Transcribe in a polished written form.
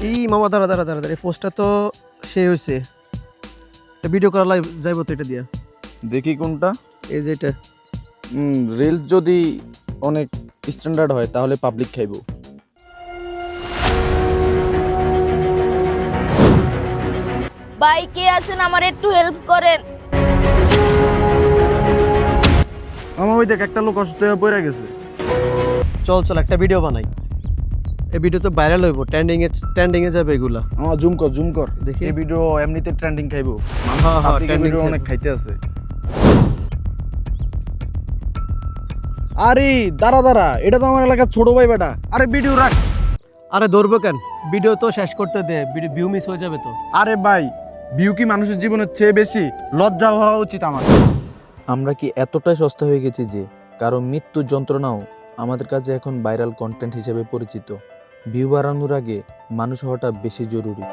এই মামা দাঁড়া দাঁড়া দাঁড়া দাঁড়া, এই পোস্টটা তো সে হয়েছে, ভিডিও করা লাইভ যাইবো তো এটা দিয়া। দেখি কোনটা। এই যে এটা। রিলস যদি অনেক স্ট্যান্ডার্ড হয় তাহলে পাবলিক খাইব। ভাই কে আছেন, আমার একটু হেল্প করেন। মামা ওই দেখ একটা লোক অসুস্থ হয়ে পড়ে গেছে। চল চল একটা ভিডিও বানাই, এই ভিডিও তো ভাইরাল হইব, ট্রেন্ডিং এ যাবে এগুলা। আমার জুম কর দেখি। এই ভিডিও এমনিতে ট্রেন্ডিং খাইবো। হ্যাঁ হ্যাঁ, ট্রেন্ডিং trending অনেক খাইবো। খাইতে আছে। আরে দাঁড়া এটা তো আমার এলাকার ছোট ভাই বেটা। আরে ভিডিও রাখ। আরে ধরবো কেন, ভিডিও তো শেষ করতে দে, ভিউ মিস হয়ে যাবে তো। আরে ভাই, ভিউ কি মানুষের জীবনের চেয়ে বেশি? লজ্জা হওয়া উচিত আমার। আমরা কি এতটাই সস্তা হয়ে গেছি যে কারো মৃত্যুর যন্ত্রণাও আমাদের কাছে এখন ভাইরাল কন্টেন্ট হিসেবে পরিচিত? ভিউ বাড়ানোর আগে মানুষ হওয়াটা বেশি জরুরি।